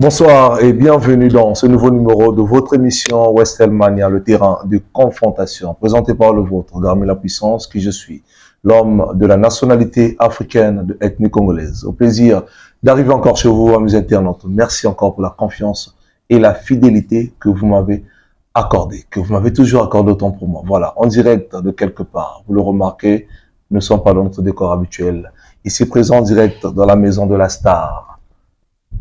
Bonsoir et bienvenue dans ce nouveau numéro de votre émission Westelmania, le terrain de confrontation, présenté par le vôtre, Garmi la Puissance, qui je suis, l'homme de la nationalité africaine de ethnie congolaise. Au plaisir d'arriver encore chez vous, amis internautes. Merci encore pour la confiance et la fidélité que vous m'avez accordée, que vous m'avez toujours accordé autant pour moi. Voilà, en direct de quelque part, vous le remarquez, nous ne sommes pas dans notre décor habituel. Ici présent en direct dans la maison de la star,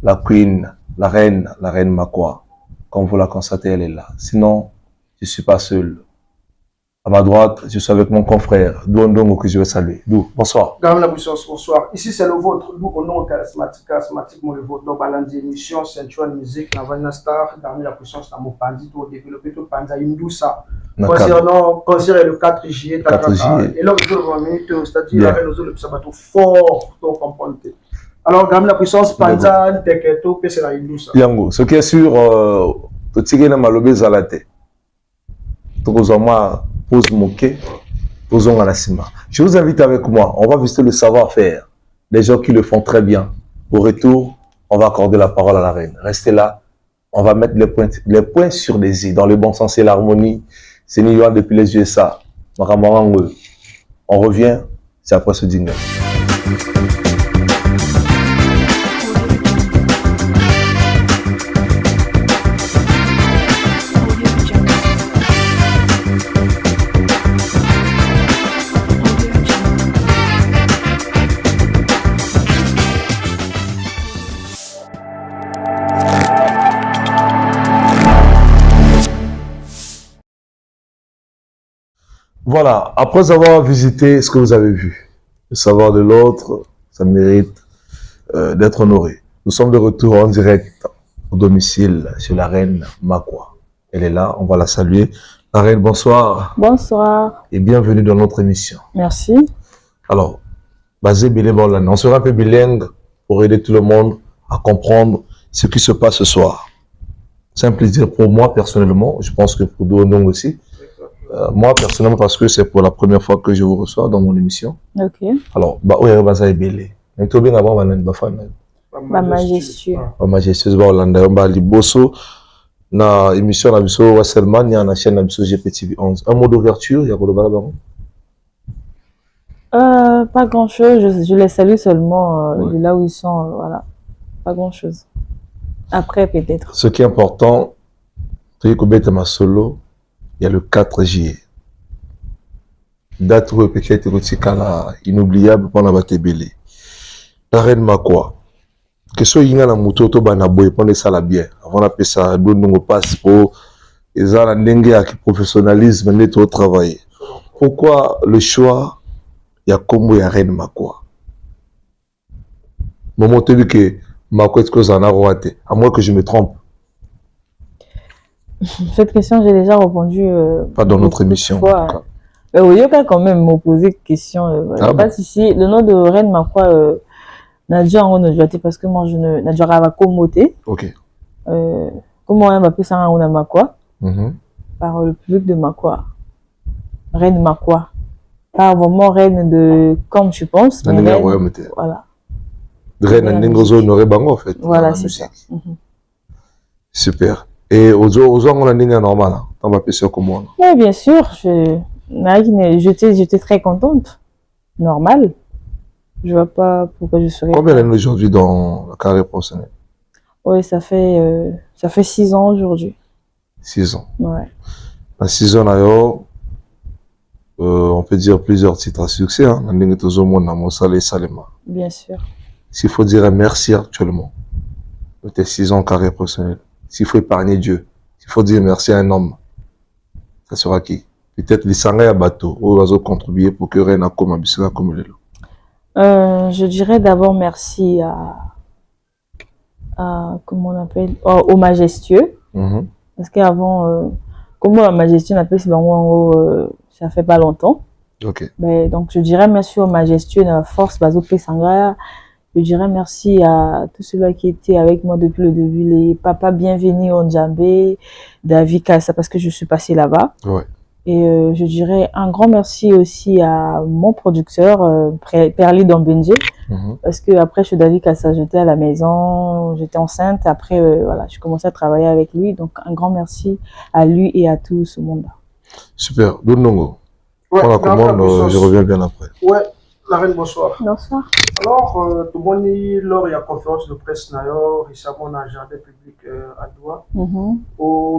la queen, la reine Makwa. Comme vous la constatez, elle est là. Sinon, je ne suis pas seul. À ma droite, je suis avec mon confrère, Douandongo, que je vais saluer. Dou, bonsoir. Garmi la Puissance, bonsoir. Ici, c'est le vôtre. Nous, au nom charismatique, moi, le vôtre. Donc, balandi émission, ceinture musique, Navana Star, Garmi la Puissance, dans mon pandit, pour développer tout Panza Indoussa. Concernant le 4 juillet, 4 juillet. Et là, nous avons 20 minutes, c'est-à-dire, avec nous, le sabato fort, pour comprendre. Alors, Garmi la Puissance, Panza, Teketo, c'est la Indoussa. Yango, ce qui est sûr, tu sais que malobé zalate. Tu sais moi, pose moqué, posons à la cima. Je vous invite avec moi, on va visiter le savoir-faire des gens qui le font très bien. Au retour, on va accorder la parole à la reine. Restez là, on va mettre les points sur les i, dans le bon sens et l'harmonie. C'est Niyoan depuis les USA. On revient, c'est après ce dîner. Voilà, après avoir visité ce que vous avez vu, le savoir de l'autre, ça mérite d'être honoré. Nous sommes de retour en direct au domicile chez la reine Makwa. Elle est là, on va la saluer. La reine, bonsoir. Bonsoir. Et bienvenue dans notre émission. Merci. Alors, basé bilingue, on sera un peu bilingue pour aider tout le monde à comprendre ce qui se passe ce soir. C'est un plaisir pour moi personnellement, je pense que pour Douandong aussi. Moi, personnellement, parce que c'est pour la première fois que je vous reçois dans mon émission. Ok. Alors, oui, on va belé. Mais tout bien avant, on va majestueux. Majestueux, on va liboso. Na émission na biso Wasselman, il y a une chaîne na biso GPTV 11. Un mot d'ouverture, il y a quoi de baron? Pas grand chose. Je les salue seulement de là où ils sont. Voilà. Pas grand chose. Après, peut-être. Ce qui est important, tu sais que ma solo. Il y a le 4 juillet. Date où peut-être inoubliable pour la Batebele. La reine Makwa. Que ce soit na moto to bana boy pour ça la bien. Avant d'appeler ça donne passe pour les gens qui professionnalisme net au travail. Pourquoi le choix il y a comme la reine Makwa? Moment tu dis que Makwa est-ce que ça en a raté? À moins que je me trompe. Cette question, j'ai déjà répondu. Pas dans notre émission. Oui, il quand même me poser question. Pas ici. Le nom de reine Makwa, Nadia on a parce que moi je ne Nadia pas commoté. Ok. Comment on appelle ça on a Makwa? Par le public de Makwa. Reine Makwa. Pas vraiment reine de comme tu penses. Mais reine, voilà. Reine Ningozo Noré Bango en fait. Voilà, c'est ça. Super. Et aux gens, on a une ligne normale. On va passer comme moi. Oui, bien sûr. J'étais très contente. Normal. Je vois pas pourquoi je serais. Combien d'années aujourd'hui dans la carrière professionnelle? Oui, ça fait 6 ans aujourd'hui. 6 ans. Ouais. Dans 6 ans, d'ailleurs, on peut dire plusieurs titres à succès. Hein. Bien sûr. S'il faut dire merci actuellement, de tes 6 ans de carrière professionnelle. S'il faut épargner Dieu, s'il faut dire merci à un homme, ça sera qui? Peut-être les sangai à bateau, ou va contribuer pour que rien n'a comme un comme le lot. Je dirais d'abord merci comment on appelle, au majestueux. Parce qu'avant, comment la majestueux appelle ça fait pas longtemps. Ok. Mais, donc je dirais merci au majestueux, la force, Bazo Sangaya. Je dirais merci à tous ceux-là qui étaient avec moi depuis le début, les papas bienvenus en Djambé, David Kassa, parce que je suis passée là-bas. Ouais. Et je dirais un grand merci aussi à mon producteur, Perli Dombenje, parce que après je suis d'avis qu'à ça, j'étais à la maison, j'étais enceinte, après voilà, je commençais à travailler avec lui, donc un grand merci à lui et à tout ce monde-là. Super, Donnongo. Ouais, on la commande, je reviens bien après. Ouais, la reine, bonsoir. Bonsoir. Alors, tout le monde dit, lors de la conférence de presse, récemment, dans le jardin public à Doua,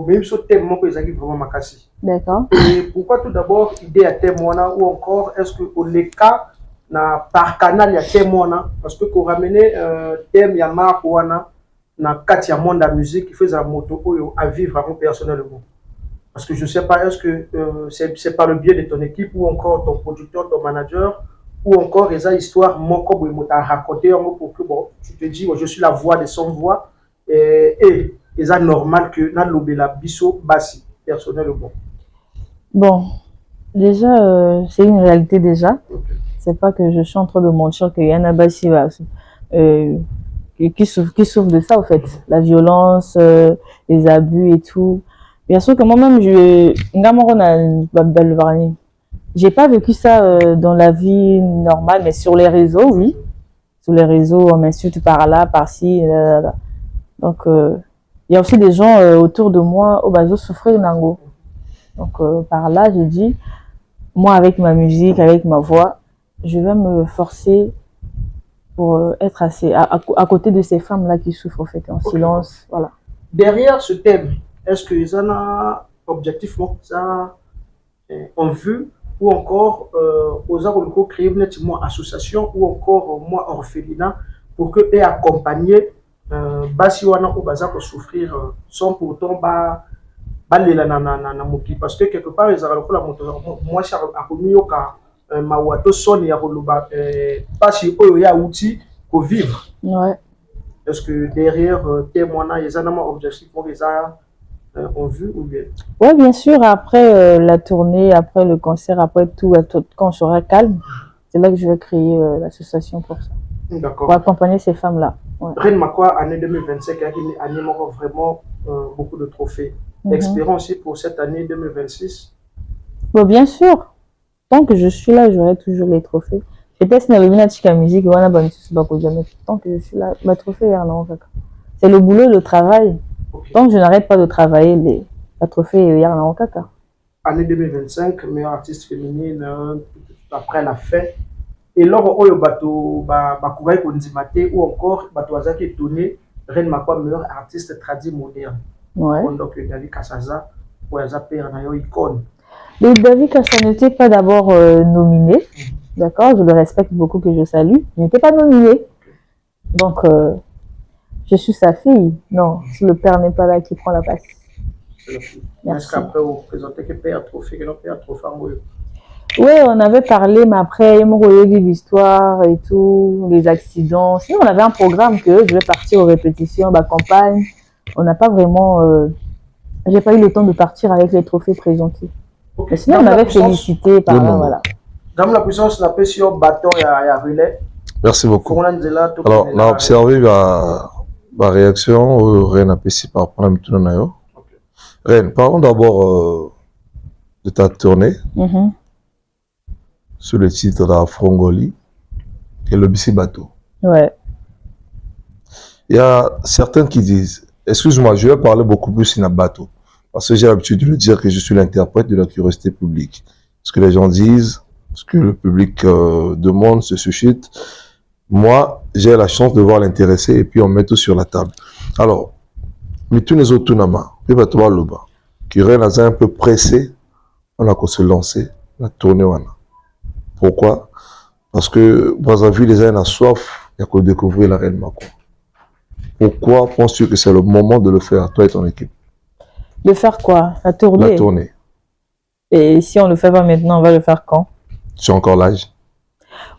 même ce thème, moi, ils arrivent vraiment makassi. D'accord. Et pourquoi tout d'abord, idée à thème, ou encore, est-ce que au cas par canal, il y a thème, parce que pour ramener thème, il y a marque, na quatre, il y a monde de la musique qui fait un moto à vivre vraiment personnellement. Parce que je ne sais pas, est-ce que c'est par le biais de ton équipe ou encore ton producteur, ton manager, ou encore les histoires, moi, comme je t'ai raconté, pour que bon, tu te dis, je suis la voix de son voix, et c'est normal que dans l'obéla bisso bassi, personnellement. Bon, déjà, c'est une réalité déjà. Okay. C'est pas que je suis en train de mentir qu'il y a un bassi qui souffre de ça, en fait. La violence, les abus et tout. Bien sûr que moi-même, j'ai pas vécu ça dans la vie normale, mais sur les réseaux, oui. Sur les réseaux, on m'insulte par là, par-ci. Donc, il y a aussi des gens autour de moi, je souffrais nango. Donc, par là, j'ai dit, moi, avec ma musique, avec ma voix, je vais me forcer pour être assez à côté de ces femmes-là qui souffrent, en fait, en silence. Voilà. Derrière ce thème, est-ce que les gens ont objectivement ça en vue ou encore aux arts créer une association ou encore moi orphelinat pour que et accompagner basiwana ou baza pour souffrir sans pourtant parce que quelque part les arts la moto moi ça a commis au cas mawato son ya koloba pas si oyo ya outil pour vivre. Ouais. Est-ce que derrière témoignage les gens objectif pour les arts en vue ou bien? Oui, bien sûr. Après la tournée, après le concert, après tout, quand on sera calme, c'est là que je vais créer l'association pour ça. D'accord. Pour accompagner ces femmes-là. Ouais. Reine Makwa, année 2025, a année vraiment beaucoup de trophées. Espérons aussi pour cette année 2026. Bon, bien sûr. Tant que je suis là, j'aurai toujours les trophées. Peut-être que musique, tant que je suis là, ma trophée, c'est le boulot, le travail. Okay. Donc, je n'arrête pas de travailler la trophée Yarna Okaka. Année 2025, meilleure artiste féminine après la fête. Et lors où le bateau Bakouvaï Kondimate ou encore bateau Azaki est donné, Reine Makwa, meilleure artiste tradie moderne. Ouais. Donc, David Kassaza, pour les appels en icône. Le David Kassa n'était pas d'abord nominé. D'accord, je le respecte beaucoup, que je salue. Il n'était pas nominé. Donc, je suis sa fille. Non, si le père n'est pas là, qui prend la place. Est-ce qu'après, vous présentez que père trophée, que non père trophée? Oui, on avait parlé, mais après, il m'a vu l'histoire et tout, les accidents. Sinon, on avait un programme que je vais partir aux répétitions, ma campagne. On n'a pas vraiment... j'ai pas eu le temps de partir avec les trophées présentés. Okay. Mais sinon, on avait félicité par là, voilà. Dans la puissance, on a fait sur bâton et à relais. Merci beaucoup. Alors, on a observé ma réaction au Rennes APC par rapport à Mitunayo. Rennes, parlons d'abord de ta tournée sous le titre de Frongoli et le Bissi Bateau. Ouais. Il y a certains qui disent, excuse-moi, je vais parler beaucoup plus in bateau, parce que j'ai l'habitude de dire que je suis l'interprète de la curiosité publique. Ce que les gens disent, ce que le public demande, se suscite. Moi, j'ai la chance de voir l'intéressé et puis on met tout sur la table. Alors, mais tous les autres Tunama, qui est un peu pressé, on a qu'à se lancer, la tournée. Pourquoi? Parce que Brazzaville, les gens ont soif, il y a qu'à découvrir la Reine Makwa. Pourquoi penses-tu que c'est le moment de le faire, toi et ton équipe? De faire quoi? La tournée? La tournée. Et si on ne le fait pas maintenant, on va le faire quand? Tu as encore l'âge?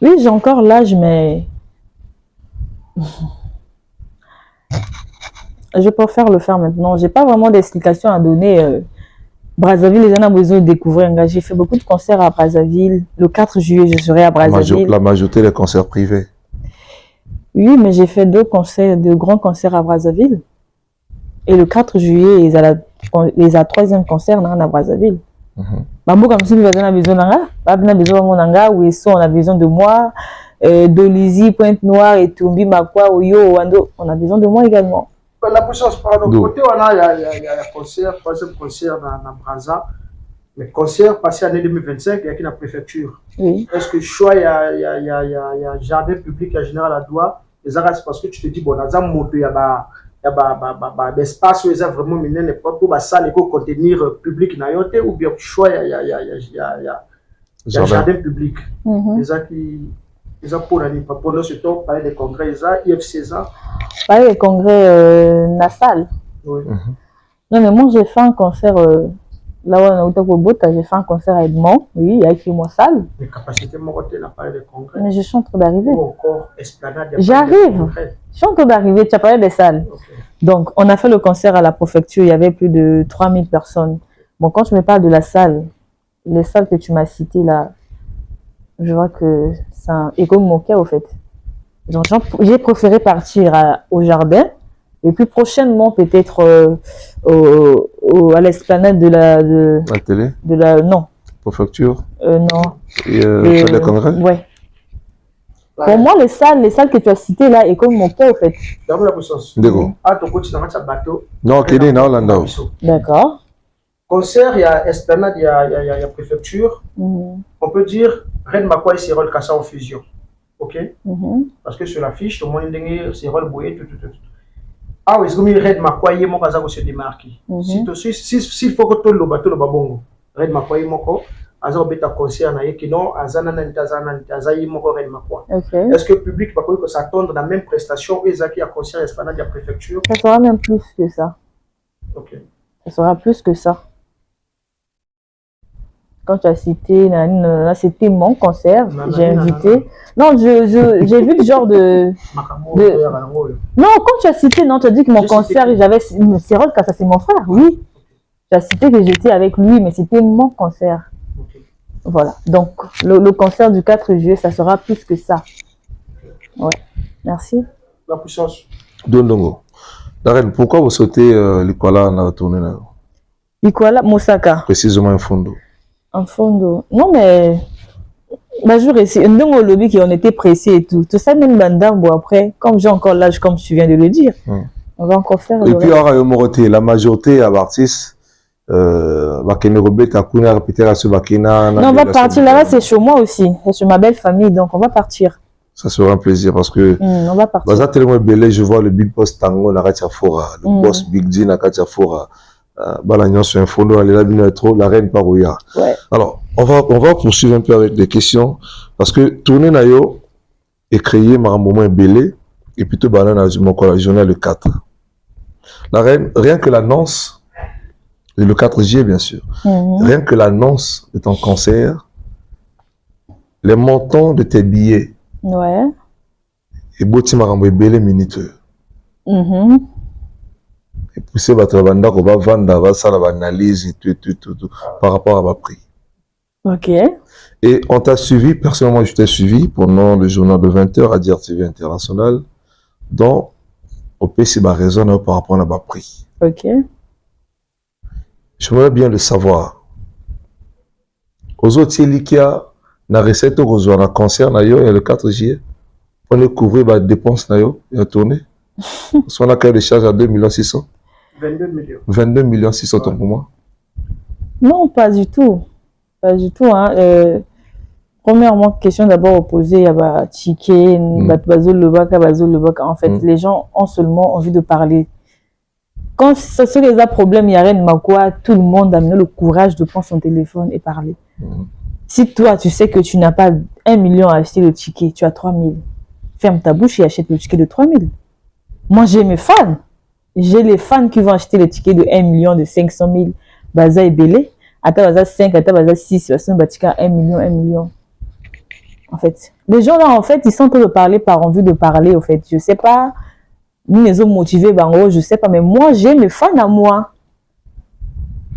Oui, j'ai encore l'âge, mais... je préfère le faire maintenant. Je n'ai pas vraiment d'explication à donner. Brazzaville, les gens ont besoin de découvrir. J'ai fait beaucoup de concerts à Brazzaville. Le 4 juillet, je serai à Brazzaville. La majorité des concerts privés. Oui, mais j'ai fait deux grands concerts à Brazzaville. Et le 4 juillet, ils ont troisième concert à Brazzaville. Bambo comme si nous avons besoin d'anga, on a besoin de mon anga, ou on a besoin de moi, Dolizy, Pointe Noire et Tumbi, Makwa, Oyo, Wando, on a besoin de moi également. La puissance, pardon, côté on a, il y a concert, troisième concert dans Brazza, mais concert passé l'année 2025, il y a qui la préfecture. Oui. Est-ce que choix, il y a jardin public en général à Doua, les arrêts, c'est parce que tu te dis, bon, dans un monde, il y a l'espace où ils ont vraiment mené les propres pour salle pour contenir public ou bien choix il y a jardin public les gens qui ils ont pour pendant ce temps parler des congrès ils ont IFC ça parler des congrès Nassal. Oui. Non mais moi j'ai fait un concert là où on a au Bota, j'ai fait un concert à Edmond, oui, avec moi salle. Les capacités mon côté n'a pas de congrès. Mais je suis en train d'arriver. Encore Esplanade. J'arrive. Je suis en train d'arriver, tu as parlé des salles. Okay. Donc on a fait le concert à la préfecture, il y avait plus de 3000 personnes. Bon, quand tu me parles de la salle, les salles que tu m'as citées là, je vois que c'est un écho de mon cœur au fait. Donc j'ai préféré partir au jardin. Et puis prochainement, peut-être à l'esplanade de la télé. De la non. Préfecture. Non. Et des congrès. Ouais. Pour moi, les salles que tu as citées là, est comme mon cœur, en fait. D'accord. Ah, ton coach dans un bateau. Non, Kéné, non, là. D'accord. Concert, il y a esplanade, il y a préfecture. On peut dire Reine Makwa et Cyril Kassa en fusion. Ok. Parce que sur la fiche, tout le monde dit Cyril Boye, tout. Ah oui, c'est comme une Red Makwaye mon kaza ko se démarquer. S'il faut que tout le bateau le babongo. Red Makwaye moko aza obeta concert na yeki non azana na ntaza yi moko Red Makwa. Est-ce que le public va pouvoir s'attendre à la même prestation et zaki à concert esplanade de la préfecture? Ça sera même plus que ça. OK. Ça sera plus que ça. Quand tu as cité, c'était mon concert, j'ai invité. Non, j'ai vu le genre de... Non, quand tu as cité, non, tu as dit que mon concert, j'avais... Cyril Kassa, c'est mon frère, oui. Tu as cité que j'étais avec lui, mais c'était mon concert. Voilà, donc le concert du 4 juillet, ça sera plus que ça. Ouais, merci. La puissance. Dondongo. Darren, pourquoi vous sautez l'Ikwala dans la tournée là? L'Ikwala, Mosaka. Précisément un fondo. Un fondo. Non, mais... Bah, je réussis. Nous, au lobby, qui on était pressés et tout. Tout ça, même Bandambo, après, comme j'ai encore l'âge, comme tu viens de le dire, on va encore faire. Et puis, la majorité à Bartis, Bakene Robet, Takuna, répéter à ce Bakena. Non, on va partir là-bas, c'est chez moi aussi. C'est chez ma belle famille, donc on va partir. Ça sera un plaisir parce que. On va partir. Baza tellement belé, je vois le Big Boss Tango, la Katia Fora, le Boss Big D, la Katia Fora. Balagnon sur un fondo, elle est là, trop, la reine Parouya. Ouais. Alors, on va poursuivre un peu avec des questions, parce que tourner Nayo est créé par un moment belé, et plutôt banane la journée le 4. La reine, rien que l'annonce, le 4 juillet bien sûr, rien que l'annonce de ton concert, les montants de tes billets, et Boti Marambo belé minuteux. Et pousser votre banda qu'on va vendre, va ça la analyse et tout par rapport à ma prix. Ok. Et on t'a suivi, personnellement je t'ai suivi pendant le journal de 20h à Dire TV International, dont au PC va raisonner par rapport à ma prix. Ok. J'aimerais bien le savoir. Aux autres, il y a une recette au un concert, il y a le 4 juillet, on est couvrir les dépenses, il y a tourné. Soit on a qu'à les charges à 2 600 000. 22 millions. 22 600 000 pour moi? Non, pas du tout. Pas du tout. Hein. Premièrement, question d'abord posée à Tchiké, Bazol Lebaka. En fait, les gens ont seulement envie de parler. Quand ce les a problème, il y a rien de quoi, tout le monde a le courage de prendre son téléphone et parler. Si toi, tu sais que tu n'as pas 1 million à acheter le ticket, tu as 3 000. Ferme ta bouche et achète le ticket de 3 000. Moi, j'ai mes fans. J'ai les fans qui vont acheter le ticket de 1 million, de 500 000. Baza et Belé. Ata Baza 5, Ata Baza 6. Batika 1 million, 1 million. En fait. Les gens là, en fait, ils sont en train de parler par envie de parler, en fait. Je sais pas. Nous, les hommes motivés, bango, je sais pas. Mais moi, j'ai mes fans à moi.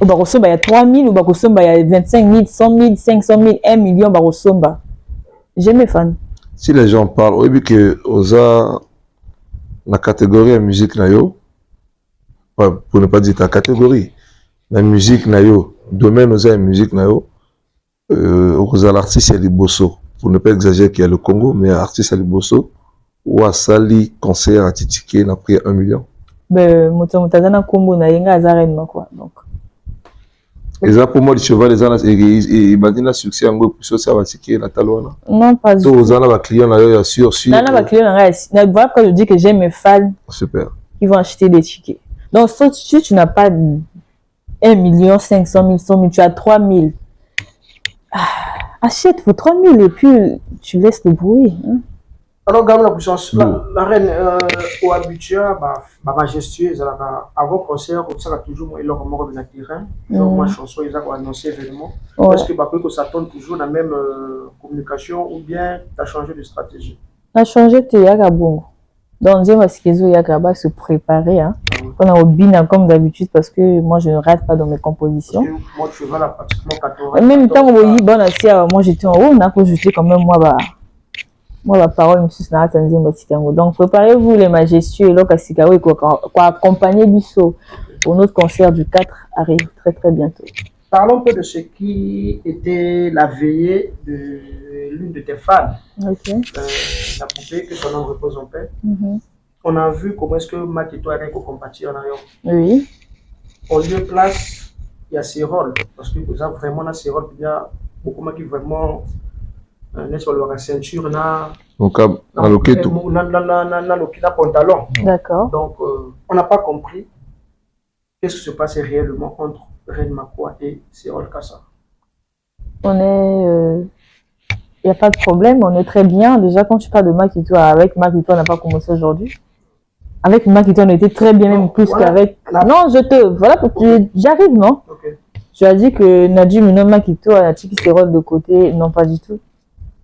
Au Barosomba, il y a 3 000. Au Barosomba, il y a 25 000, 100 000, 500 000, 1 million Barosomba. J'ai mes fans. Si les gens parlent, oui, que Oza, la catégorie de musique, pour ne pas dire ta catégorie, la musique, domaine aux musique nayo l'artiste Liboso, pour ne pas exagérer qu'il y a le Congo, mais artiste Liboso ou à Sali concert à Titiké n'a pris 1 million. Ben mutazana Congo na yenga azarene quoi donc. Et ça pour moi les chevaux les ans et badina succès en gros plus ça va ticket la talona. Non pas du tout. Aux ans va client là yo sûr. Non ba client là voilà quand je dis que j'aime mes fans. Super. Ils vont acheter des tickets. Donc si tu n'as pas 1 500 000, 100 000, tu as 3 000. Achète pour 3 000 et puis tu laisses le bruit. Hein? Alors, gamme la puissance, la reine au habitué, majestueuse, avant concert, ça a toujours eu leur mort de la terrain. Donc, moi, chanson, ils ont annoncé l'événement. Est-ce que ça tourne toujours la même communication ou bien tu as changé de stratégie? Tu as changé de Yagabon. Donc, on va se préparer. Hein. On a au bin comme d'habitude parce que moi, je ne rate pas dans mes compositions. Moi, tu vas là pratiquement 14 même temps, moi, j'étais en haut, on a jeté quand même moi la parole donc préparez-vous les majestueux et quoi accompagner Bisso pour notre concert du 4 arrive très très bientôt. Parlons un peu de ce qui était la veillée de l'une de tes fans. Okay. La poupée que son nom repose en paix. On a vu comment est-ce que Makito a compati en arrière. Oui. En lieu place, il y a ses rôles parce que vous avez vraiment ses rôles, il y a beaucoup qui vraiment n'est-ce pas la ceinture na pantalon. D'accord. Donc on n'a pas compris qu'est-ce qui se passait réellement entre Reine Makwa et Cyril Kassa. On est il n'y a pas de problème, on est très bien. Déjà quand tu parles de Makito, avec Makito on n'a pas commencé aujourd'hui. Avec Makito on était très bien, même plus qu'avec. Non, voilà, j'arrive, non? Okay. Tu as dit que Nadji Mino Makito a tiré ses rôles de côté, non pas du tout.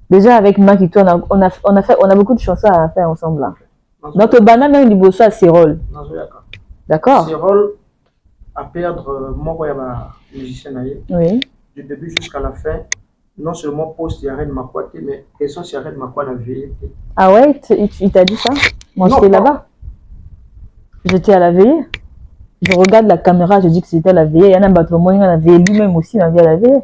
Déjà avec Makito, on a beaucoup de chansons à faire ensemble là. Donc Bana même Liboso a ses rôles. D'accord. Ses rôles à perdre, moi je musicien oui. Du début jusqu'à la fin, non seulement poste de Reine Makwa, mais question si Reine Makwa la veillée. Ah ouais, il t'a dit ça? Moi j'étais là-bas. J'étais à la veillée. Je regarde la caméra, je dis que c'était à la veillée. Il y en a un bateau, moi il a la veillée, lui-même aussi il a la veillée.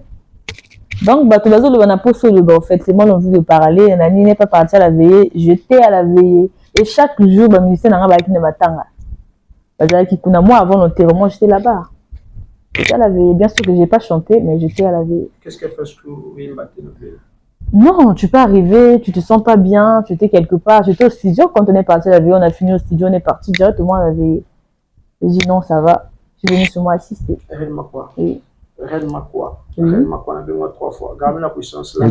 Donc, en fait, c'est moi l'envie de parler. Nani n'est pas parti à la veillée, j'étais à la veillée. Et chaque jour, le musicien n'a pas de matanga. Moi, avant l'enterrement, j'étais là-bas. J'étais à la veillée. Bien sûr que je n'ai pas chanté, mais j'étais à la veillée. Qu'est-ce qu'elle fait que vous non, tu peux arriver, tu te sens pas bien, tu étais quelque part. J'étais au studio quand on est parti à la veillée, on a fini au studio, on est parti directement à la veillée. J'ai dit non, ça va. Je suis venu sur moi assister. Reine Makwa. Oui. Reine Makwa. Oui. Reine Makwa, on a besoin 3 fois. Gardez la puissance là.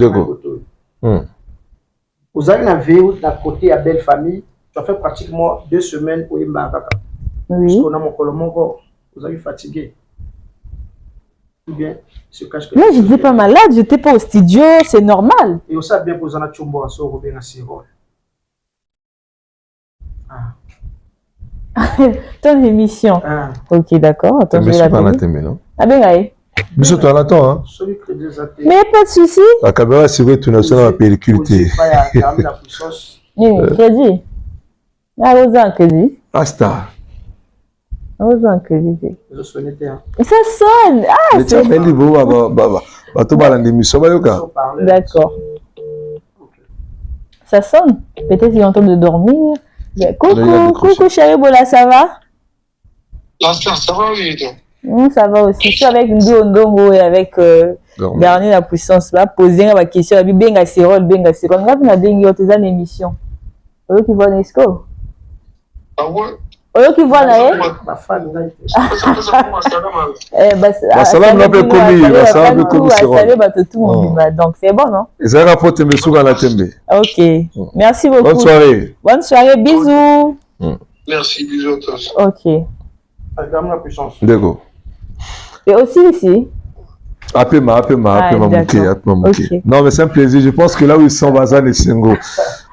Vous avez la veille d'un côté à Belle Famille. Tu as fait pratiquement 2 semaines au Imbakaka. Oui. Parce qu'on a mon colomongo. Vous avez fatigué. Ou bien, se cache que. Mais je n'étais pas malade, je n'étais pas au studio, c'est normal. Et aussi, bien que vous en avez chumbo à so, vous bien à Sirol. Ton émission. Ok, d'accord. Attends, je vais la faire. Non? Ah ben, oui. Mais surtout à l'attend, hein. Mais pas de souci. La caméra, c'est vrai, tu n'as pas la pellicule. Crédit. Ah, aux ans, crédit. Basta. Aux ans, crédit. Ça sonne. Ça sonne. Ah, mais c'est d'accord. Ça sonne. Peut-être qu'il est en train de dormir. Coucou, chérie Bola, ça va? Ça va, oui, ça va aussi. Je suis avec Ndongo et avec Dernier la puissance là. Poser la question. La Benga Sérol, Benga Sérol. On a vu la Benga qui est émission. Vous qui voit Nesco? Ah ouais? Vous qui voit là? Salam n'a pas commis. Salam tout le monde. Donc c'est bon, non? Ça rapporte mes sous à la tembe. Ok. Merci beaucoup. Bonne soirée. Bonne soirée. Bisous. Merci, bisous à tous. Ok. La puissance. D'accord. Et aussi ici. Appelle-moi. Non, mais c'est un plaisir. Je pense que là où ils sont, Bazan et Sengo.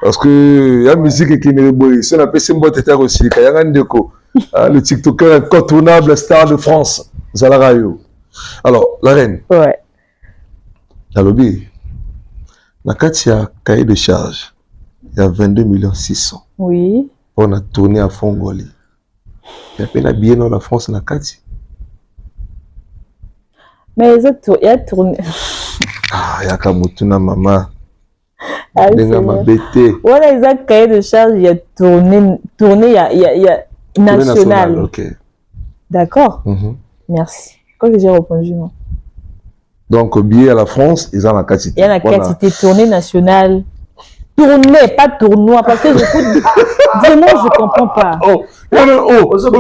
Parce que il y a une musique qui est bonne. Si on appelle Simbo Teta aussi, il y a un déco. Le TikToker incontournable star de France. Zalarayo. Alors, la reine. Ouais. La lobby. La Katia, cahier de charge. Il y a 22 600 000. Oui. On a tourné à Fongoli. Il y a peine à billet dans la France, la Katia. Mais il y a tourné. Ah, il y a Kamutuna maman. Ah, voilà, ils ont cahier de charge, il y a tourné, il y a national. Ok. D'accord. Merci. Quand j'ai répondu, non. Donc, au billet à la France, ils ont la quantité. Il y a la quantité tournée nationale. Tournée, pas tournoi, parce que j'écoute. Vraiment, je ne comprends pas. Oh, non, Non, c'est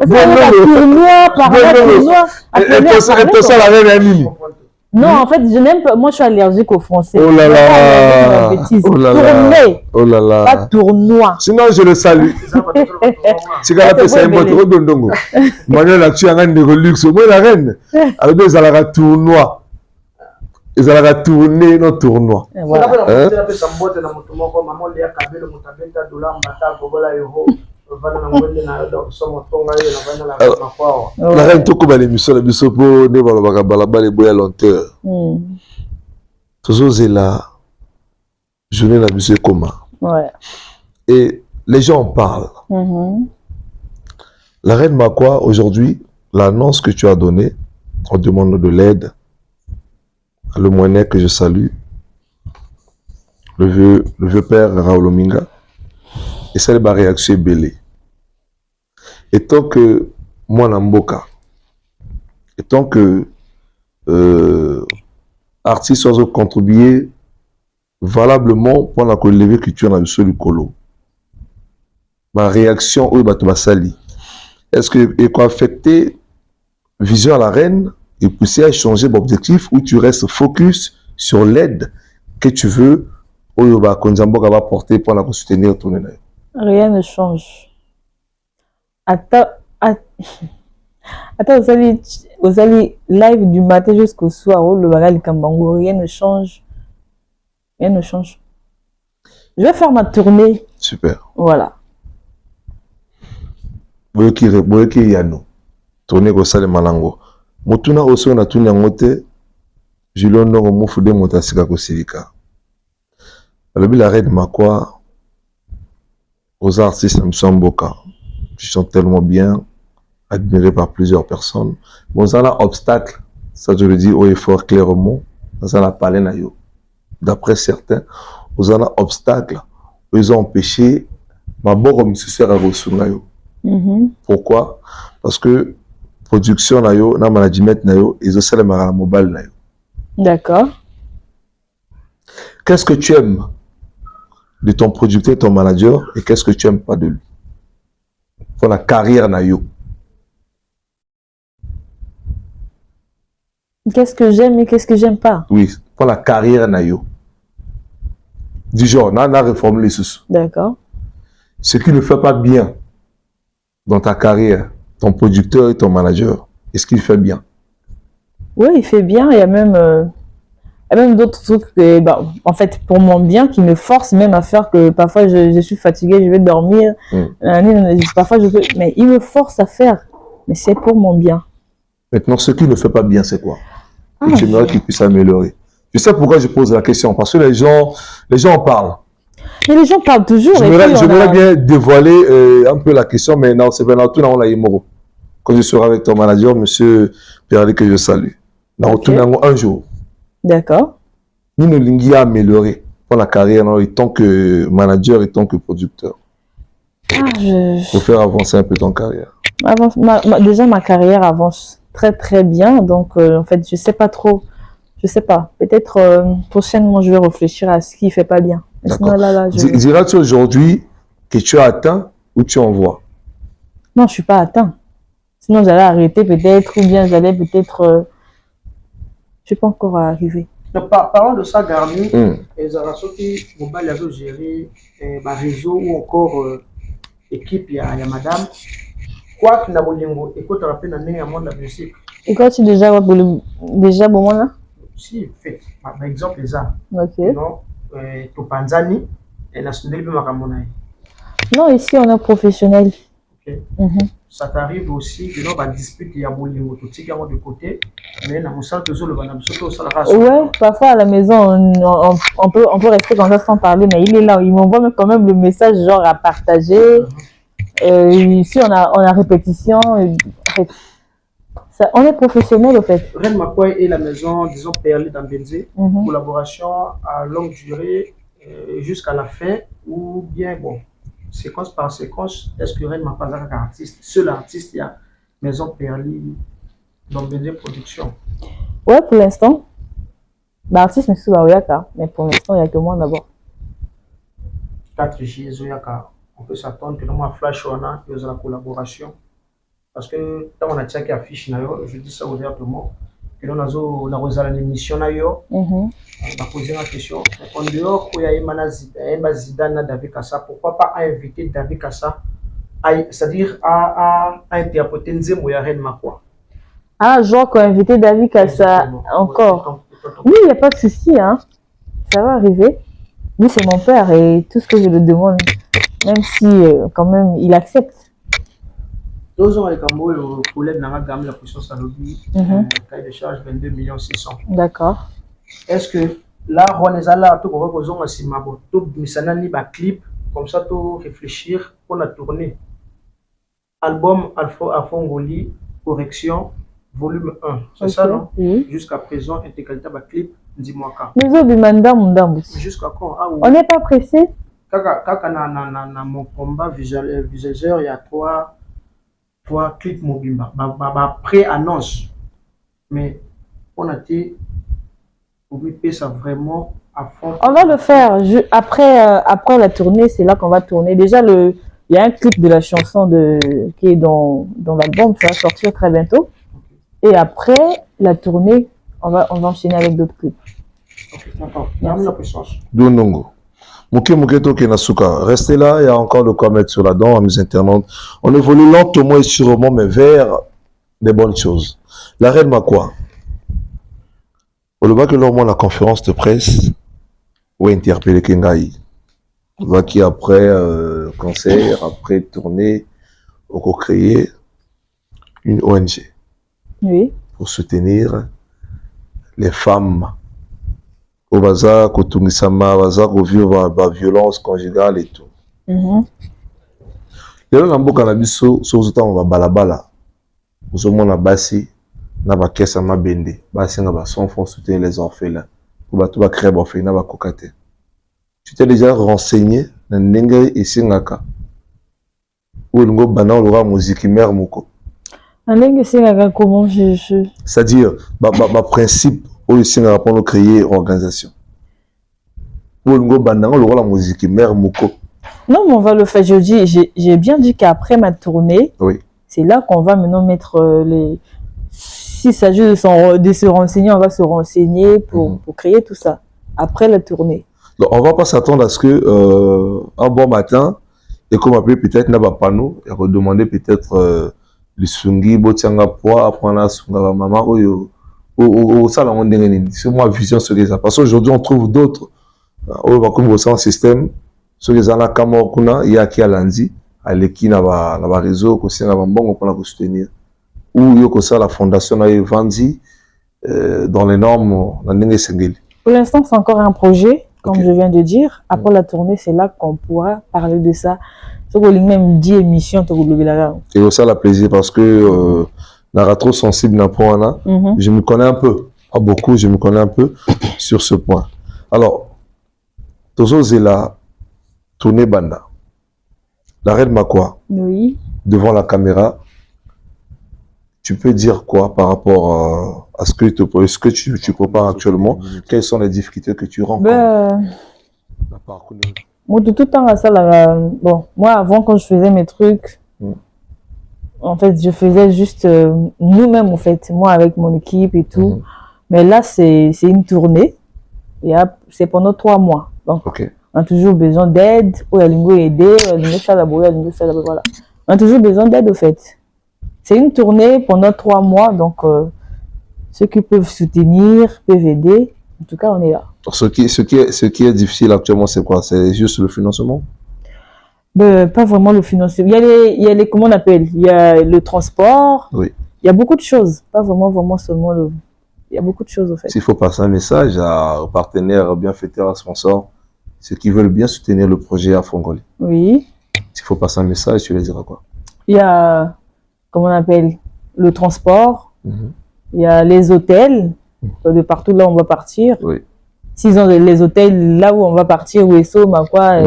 pas tournoi, par là, tournoi. Et ça, la reine Amini. Non, en fait, je n'aime pas. Moi, je suis allergique aux Français. Oh là là. Oh là là. Tournée. Oh là là. Pas tournoi. Sinon, je le salue. C'est quand même un peu de Ndongo. Manuel a tué un de luxe. Moi, la reine. Alors, ils allaient à tournoi. Ils allaient à tourner nos tournois. La reine tout comme l'émission, l'émission pour ne pas balaba les boya lenteur. Toujours là, je n'ai la musique comment. Et les gens en parlent. La reine Makwa aujourd'hui, l'annonce que tu as donnée, on demande de l'aide. Le moyen que je salue, le vieux père Raoul Ominga, et ça ma réaction belée. Et tant que moi Namboka, et tant que artistes ont contribué valablement pour la lever culture dans le sol du colo, ma réaction oui bah sali. Est-ce que et quoi affecter vision à la reine et pousser à changer d'objectif où tu restes focus sur l'aide que tu veux ou bah Konzamboka va porter pour la soutenir ton énergie. Rien ne change. Attends, aux alliés live du matin jusqu'au soir, le bagage Kambango, rien ne change. Rien ne change. Je vais faire ma tournée. Super. Voilà. Boyoki Yano. Tournée au Salé Malango. Motuna aussi on a tout n'yangote. Julien Ndongo Moufoudé Motasika Kosirika. Alors, la reine Makwa. Aux artistes Msamboka, qui sont tellement bien admirés par plusieurs personnes. Bon, ça a un obstacle, ça je le dis haut et fort clairement, ça a parlé nayo. D'après certains, aux un obstacle, ils ont empêché ma bonne sœur à Rosunayo. Pourquoi? Parce que production nayo, na management nayo, ils ont celle la mobile nayo. D'accord. Qu'est-ce que tu aimes de ton producteur et ton manager et qu'est-ce que tu n'aimes pas de lui pour la carrière nayo. Qu'est-ce que j'aime et qu'est-ce que j'aime pas? Oui, pour la carrière nayo. Du genre, on a réformé les sous. D'accord. Ce qui ne fait pas bien dans ta carrière, ton producteur et ton manager, est-ce qu'il fait bien? Oui, il fait bien. Il y a même d'autres trucs que, bah, en fait, pour mon bien, qui me forcent même à faire que parfois je suis fatiguée, je vais dormir. Parfois mais il me force à faire. Mais c'est pour mon bien. Maintenant, ce qui ne fait pas bien, c'est quoi? Et tu aimerais qu'il puisse améliorer. Je sais pourquoi je pose la question. Parce que les gens en parlent. Mais les gens parlent toujours. J'aimerais bien dévoiler un peu la question, mais non, c'est bien tout dans la Yemoro. Quand je serai avec ton manager, monsieur Pierre, que je salue. Dans tout un jour. D'accord. Nous nous l'ingui à améliorer pour la carrière en tant que manager et tant que producteur. Pour faire avancer un peu ton carrière. Déjà, ma carrière avance très très bien. Donc, en fait, je sais pas trop. Je sais pas. Peut-être prochainement, je vais réfléchir à ce qui fait pas bien. Diras-tu aujourd'hui que tu as atteint ou tu en vois? Non, je suis pas atteint. Sinon, j'allais arrêter peut-être ou bien j'allais peut-être... je ne suis pas encore arrivé. Parlons de ça, Garmi, les relations qui mobile avait géré ma réseau ou encore équipe, il y a madame. Quoi que Nabolingo, écoute, tu rappelles un monde de la musique. Et quand tu déjà bon là? Si, fait. Par exemple, les arts. Ok. Non, Topanzani et National Bimaramonaï. Non, ici on est professionnel. Ok. Ça t'arrive aussi, il y a une dispute, il y a Bolingo, tout ce qui est de côté, mais dans mon salle de zone, ouais, parfois à la maison, on peut rester comme ça sans parler, mais il est là, il m'envoie quand même le message genre à partager. Ici, on a répétition. On est professionnel, au fait. Reine Makwa et la maison, disons, Perlé dans Benzé, collaboration à longue durée jusqu'à la fin, ou bien, bon, séquence par séquence, est-ce que Reine Makwa est un artiste, seul artiste, il y a maison Perlé dans Benzé Production? Ouais, pour l'instant. L'artiste, mais pour l'instant, il n'y a que moi d'abord. 4G, Zoyaka. On peut s'attendre que dans ma flash, on a la collaboration. Parce que quand on a tient qui affiche, je dis ça ouvertement, que nous avons une émission, on a posé la question. En dehors, il y a Zidane David Kassa, pourquoi pas inviter David Kassa, c'est-à-dire à interpréter Nzembo ya Reine Makwa? Ah, genre qu'on a invité David Kassa encore. Oui, il n'y a pas de souci, hein. Ça va arriver. Lui, c'est mon père et tout ce que je le demande, même si quand même il accepte. Deux ans avec un mot, le problème dans la gamme, la puissance à l'objet, cahier de charge 22 600 000. D'accord. Est-ce que là, on est là, tout on va poser un simabo, tout misanani ba clip, comme ça, tout réfléchir pour la tournée. Album Alpha Afongoli, correction, volume 1. C'est ça, non? Oui. Jusqu'à présent, intégralité ba clip, dis-moi quand. Mais jusqu'à quand? On n'est pas pressé. Kaka na mon combat visualiseur, il y a trois clips Mobimba, pré-annonce. Mais on a été obligé ça vraiment à fond. On va le faire. Après la tournée, c'est là qu'on va tourner. Déjà, il y a un clip de la chanson qui est dans l'album qui va sortir très bientôt. Et après la tournée, on va enchaîner avec d'autres clips. D'accord. Merci. La puissance. Donongo. Restez là, il y a encore de quoi mettre sur la dent à mes internautes. On évolue lentement et sûrement, mais vers des bonnes choses. La Reine Makwa. On le voit que lors de la conférence de presse, où interpellé Kengai. On voit qu'après concert, après tournée, on a créé une ONG. Oui. Pour soutenir les femmes. Au bazar, au Tungisama, bazar, au violence conjugale et tout. Et là, on a vu sur ce temps, on va balabala. Nous sommes en bassi, na ba kessa ma bende, bassi na ba son font soutenir les orphelins. Pour tout va créer orphelin, na ba kokate. Tu t'es déjà renseigné na ndenge et singaka. Ou le bana aura musique mère moko. Ndenge singaka comment c'est-à-dire ba principe où ici on va créer une organisation. Pour le bana aura la musique mère moko. Non, mais on va le faire. J'ai bien dit qu'après ma tournée, oui. C'est là qu'on va maintenant mettre les... S'il s'agit de se renseigner, on va se renseigner pour créer tout ça. Après la tournée. Donc, on ne va pas s'attendre à ce que un bon matin, et comme appeler peut-être n'a pas nous, et redemander peut-être le sungi, botianga poa, apprendre à sunga maman, ou ça, c'est moi vision sur les parce qu'aujourd'hui on trouve d'autres, on va comme au système, sur les ana kamokuna, il y a qui a lundi. À l'équipe na ba réseau ko singa ba mbongo pour la soutenir ou yo ko ça la fondation na vendi dans les normes na ndenge sengeli. Pour l'instant c'est encore un projet comme je viens de dire. Après la tournée c'est là qu'on pourra parler de ça. Ce que même 10 émissions to là. Et ça la plaisir parce que n'a trop sensible na point là. Je me connais un peu, pas beaucoup, je me connais un peu sur ce point. Alors Tozo Zela tourner banda. La Reine Makwa, oui. Devant la caméra, tu peux dire quoi par rapport à ce que tu prépares actuellement? Quelles sont les difficultés que tu rencontres? Moi, de tout temps, ça, bon, moi, avant, quand je faisais mes trucs, en fait, je faisais juste nous-mêmes, en fait, moi avec mon équipe et tout. Mais là, c'est une tournée. C'est pendant 3 mois. Donc, on a toujours besoin d'aide, ou il y a aider, voilà. On a toujours besoin d'aide au fait. C'est une tournée pendant 3 mois, donc ceux qui peuvent soutenir, peuvent aider. En tout cas, on est là. Ce qui est difficile actuellement, c'est quoi? C'est juste le financement? Pas vraiment le financement. Il y a les comment on appelle? Il y a le transport. Oui. Il y a beaucoup de choses. Pas vraiment seulement le... Il y a beaucoup de choses au fait. S'il faut passer un message aux partenaires, bienfaiteurs, à sponsors, ceux qui veulent bien soutenir le projet à Fongoli. Oui. S'il faut passer un message, tu les diras quoi? Il y a, comment on appelle, le transport, Il y a les hôtels, de partout là où on va partir. Oui. S'ils ont les hôtels là où on va partir, Wesso, Makwa,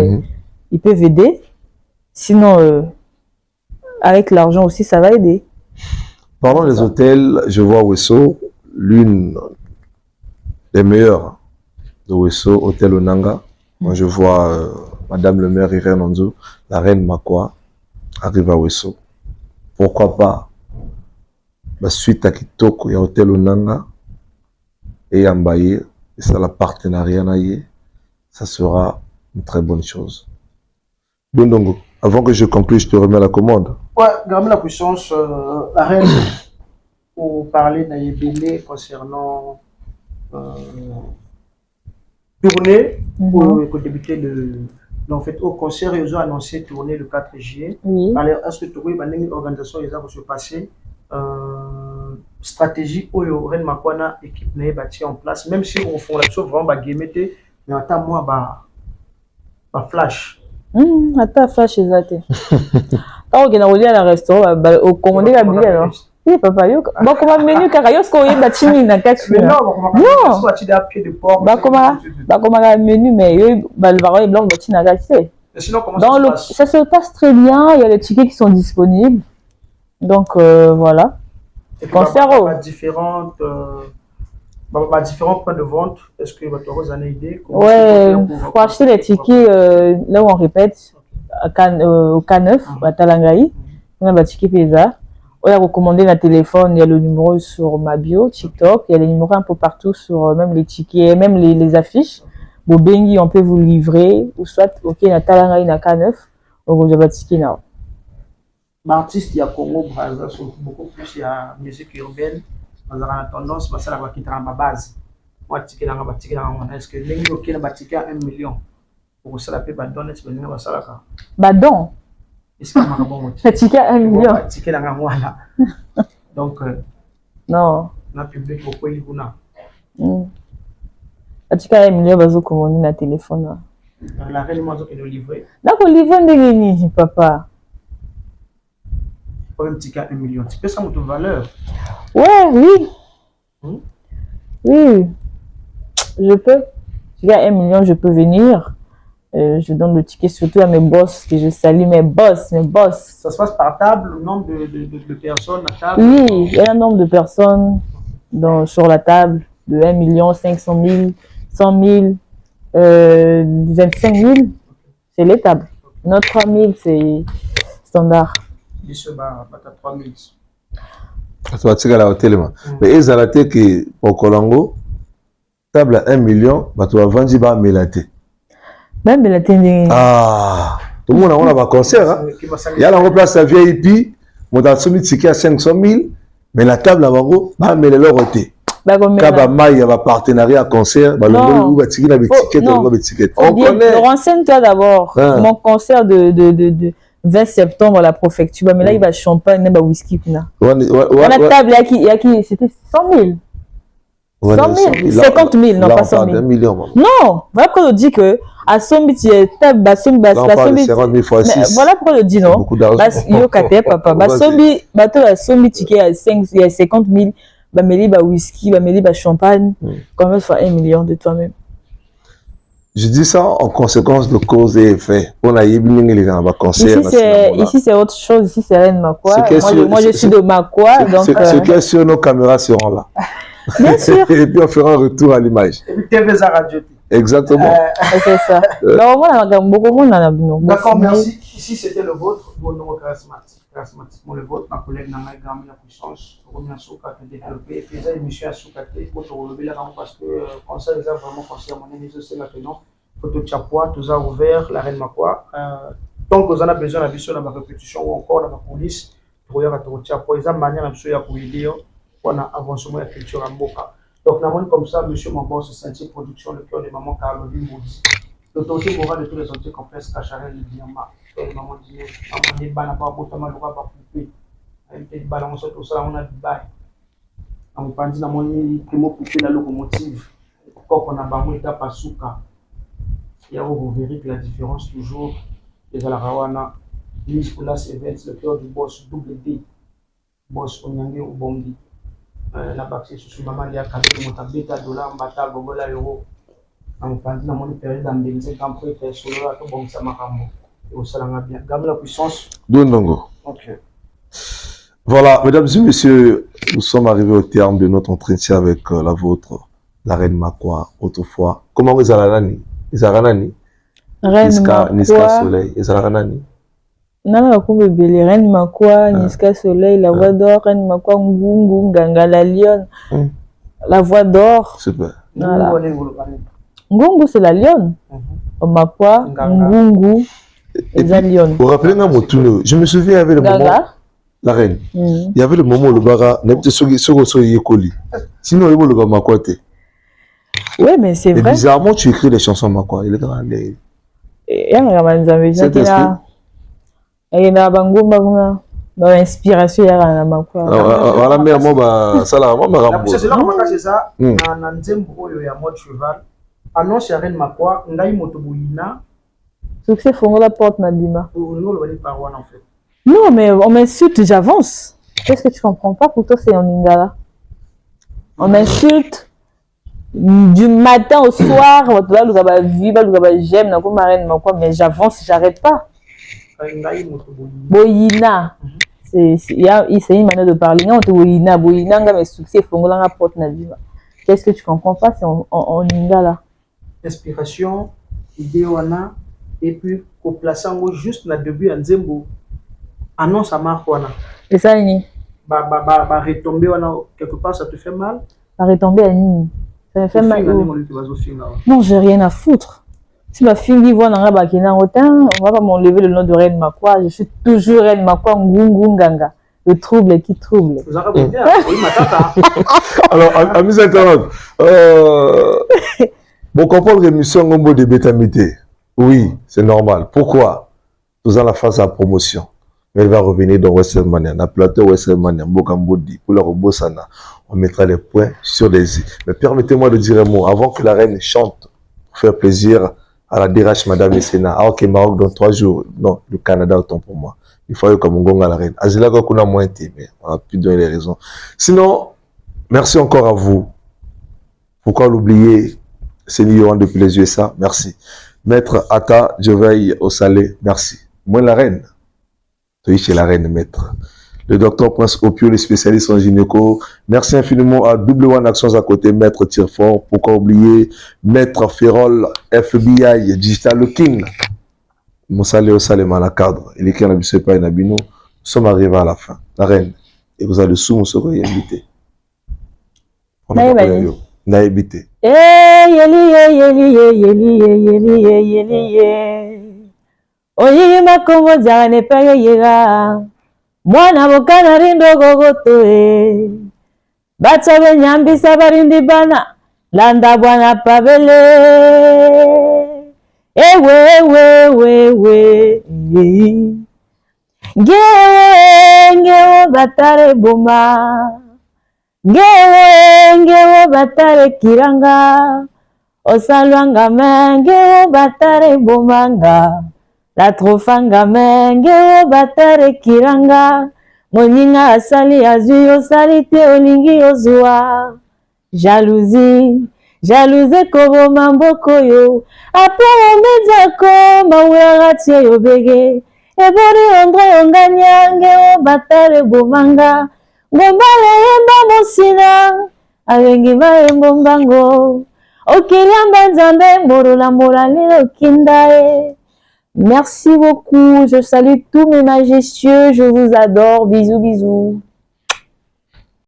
ils peuvent aider. Sinon, avec l'argent aussi, ça va aider. Parlons des hôtels, je vois Wesso, l'une des meilleures de Wesso, Hôtel Onanga. Moi, je vois Madame le maire Irène Onzo, la reine Makwa, arrive à Wesso. Pourquoi pas? Bah, suite à Kitoko, il y a Hôtel Onanga et Ambaye, et ça, la partenariat, ça sera une très bonne chose. Bondongo, avant que je conclue, je te remets la commande. Ouais, Garmi la puissance, la reine, pour parler d'Ayebele concernant tournée pour débuter le. En fait, au concert, ils ont annoncé tourner le 4 juillet. Oui. Est-ce que tu vois, une organisation, ils ont se passer stratégie où Ren Makwana équipe n'est bâtie en place, même si on fait la chose vraiment gameté, mais attends moi bah flash. Attends flash exact. Quand on est allé à la restaurant, au commander la billet alors. Oui papa yo. Bah comment menu carayos ko y batini na quatre. Non, non. Soit tu à pied de porc. Bah comment la menu mais yo bah le varroy blanc batini na quatre. Sinon comment ça se passe? Ça se passe très bien, il y a les tickets qui sont disponibles. Donc voilà. Et concert différents points de vente. Est-ce que votre rose a une idée? Ouais, pour acheter les tickets là où on répète au K9 à Talangaï, on a un ticket paysa. On a recommandé le téléphone, il y a le numéro sur ma bio, TikTok, il y a les numéros un peu partout sur même les tickets, même les affiches. Bon, Bengi, on peut vous livrer, ou soit, ok, na Talangaï, na K9, on a un ticket là. L'artiste, il y a Congo, Brazza, beaucoup plus, il y a musique urbaine, on a tendance, ça va quitter ma base. Moi, ticket là, est-ce que les gens qui ont un ticket à 1 million, pour ça, la paix, bah, donne, c'est bien, ça là. Bah, donc. Est-ce que je bon le ticket à 1 million. Le ticket là, voilà. Donc, non. On a public beaucoup, il y a. Le ticket à 1 million, bah, vous commandez un téléphone. La reine, moi, je vais livrer. D'accord, livrer de papa. Même ticket à 1 million. Tu peux ça monter valeur? Ouais, oui. Oui. Je peux. Ticket à 1 million, je peux venir. Je donne le ticket surtout à mes boss, que je salue mes boss. Ça se passe par table, le nombre de personnes à table? Oui, il y a un nombre de personnes sur la table de 1 million, 500 000, 100 000, 25 000. C'est les tables. Notre 3 000, c'est standard. Mais tu vas à l'hôtel. Mais ils ont raté que au Colombo, table à 1 million, tu vas vendre Mélaté. Même Mélaté. Ah, tout le monde a un concert. Il y a la place à VIP, on a soumis ticket à 500 000, mais la table à Bango, mais le roté. Kaba il y a un partenariat concert, non. On connaît. Renseigne-toi d'abord. Mon concert de 20 septembre à la préfecture, mais là il va champagne, il va whisky. La table, c'était 100 000. 100 000, 50 000, non pas 100 000. Non, voilà pourquoi on dit que à Sombi, tu es table, voilà pourquoi on dit non. Sombi, ticket à 50 000, Bameli, whisky, Bameli, champagne, quand même, faire 1 million de toi-même. Je dis ça en conséquence de cause et effet. On a eu les gens à concert. Ici, c'est autre chose. Ici, c'est Reine Makwa. Moi, je suis de Makwa. Ce qui est sur nos caméras seront là. Bien sûr. Et puis, on fera un retour à l'image. Exactement. C'est ça. D'accord, merci. Ici, c'était le vôtre. Mon nom est charismatique. Le vôtre, ma collègue n'a pas gagné la puissance. On a développé. Et puis, les émissions à Soukate. Pour te relever là, parce que conseil, ils ont vraiment conseillé mon émission, c'est maintenant. Photo de Chapois, tout ça ouvert, la reine Makwa. Donc, vous en avez besoin de la répétition ou encore dans la police. Pour y avoir Chapois, ils ont manière de aider pour l'avancement de la culture en Boka. Donc, nous avons comme ça, monsieur Mambo, ce sentier production, le cœur de maman Caroline Maudit. L'autorité morale de tous les entités complexes, Cacharel, Libiama, maman dit, maman dit, n'a pas beau, maman n'a pas coupé. Elle était balancée, tout ça, on a du bail. On a dit, maman dit, primo coupé la locomotive. Quand on a bamou, étape à Souka. Et vous verrez que la différence, toujours, les Alarawana, Louis Poulas Events, le cœur du boss, double D, boss Onyangé ou Bondi. na bakse susu maman ya kabelo motabeta dollar mbata bobola euro en pandi na mon période d'ambenze quand prêtre solo to bon ça makambo au salanga bien gamme la puissance Dondongo. OK. Voilà, mesdames et messieurs, nous sommes arrivés au terme de notre entretien avec la vôtre, la reine Makwa, autrefois. Comment vous allez, Isaranani? Reine Makwa. Niska Soleil, Isaranani? Non, la reine Makwa, Niska Soleil, la voix d'or, reine Makwa, Ngungu, Nganga, la lionne. La voix d'or. Super. Voilà. Ngungu, c'est la lionne. Makwa, Ngungu, la lionne. Vous vous rappelez, je me souviens, il y avait le moment. La reine. Il y avait le moment où le bara n'était sinon, il y avait le Makwa. Oui, mais c'est vrai. Bizarrement, tu écris les chansons Makwa. Il est dans les. Il y a dans l'inspiration, il y a Makwa. Voilà, mais moi, ça là, moi, c'est là que c'est ça. Dans Nzembo, il y a mode cheval. Annonce la reine Makwa, Ndaï Motoboina. Succès, faut la porte, Nadima. Nous, le parois, en fait. Non, mais on m'insulte, j'avance. Qu'est-ce que tu comprends pas? Pour toi, c'est en lingala. On m'insulte du matin au soir. J'aime, mais j'avance, j'arrête pas. Boyina. C'est une manière de parler. Boyina, mais succès, faut la porte. Qu'est-ce que tu comprends pas? C'est en lingala. Inspiration, idée, et puis, au plaçant juste dans le début, en Zembo. Annonce à marque. Et ça, il retomber quelque part, ça te fait mal? Retomber à Nini. Ça me fait mal. Non, j'ai rien à foutre. Si ma fille voit dans la bakina, on va pas m'enlever le nom de Reine Makwa. Je suis toujours Reine Makwa Ngungu Nganga. Le trouble qui trouble. Vous avez bien, oui, ma tata. Alors, amis internautes, bon, comprendre l'émission au mot de Bétamité. Oui, c'est normal. Pourquoi? Nous allons la phase à promotion. Elle va revenir dans WrestleMania, dans le plateau WrestleMania, Mbokambodi, pour la Robosana. On mettra les points sur les i. Mais permettez-moi de dire un mot, avant que la reine chante, pour faire plaisir à la DRH Madame Essena. Ah, ok, Maroc dans 3 jours. Non, le Canada, autant pour moi. Il faut que mon gong à la reine. Azila Gokuna moins été, mais on a pu donner les raisons. Sinon, merci encore à vous. Pourquoi l'oublier? C'est Yohan depuis les USA. Merci. Maître Atta, je veille au salé. Merci. Moi, la reine. Chez la reine maître. Le docteur Prince Opio, le spécialiste en gynéco. Merci infiniment à Double One Actions à côté, Maître Tirfort. Pourquoi oublier Maître Ferrol, FBI, Digital King. Moussale au Salema, la cadre. Et les qui n'ont pas un abino. Nous sommes arrivés à la fin. La reine. Et vous avez le sous, vous serez invité. On a pas invité. Oyi makongo zane pege yega mwana bokana rindo gogoto bacha benyambisa barindi bana landa bwana pabele ewe ngewe batare boma ngewe batare kiranga osalwanga ngewe batare bomanga la trofanga menge batare kiranga moninga asali azui osali te olingi ozwa jalousie koboma mboko yo apo omedzako mawulanga tie yo bege ebori ondre yonganyange batare bomanga ngombala yemba mosina abengi bayembo mbango okiliamba nzambe mborola lelo kindae. Merci beaucoup, je salue tous mes majestueux, je vous adore, bisous bisous.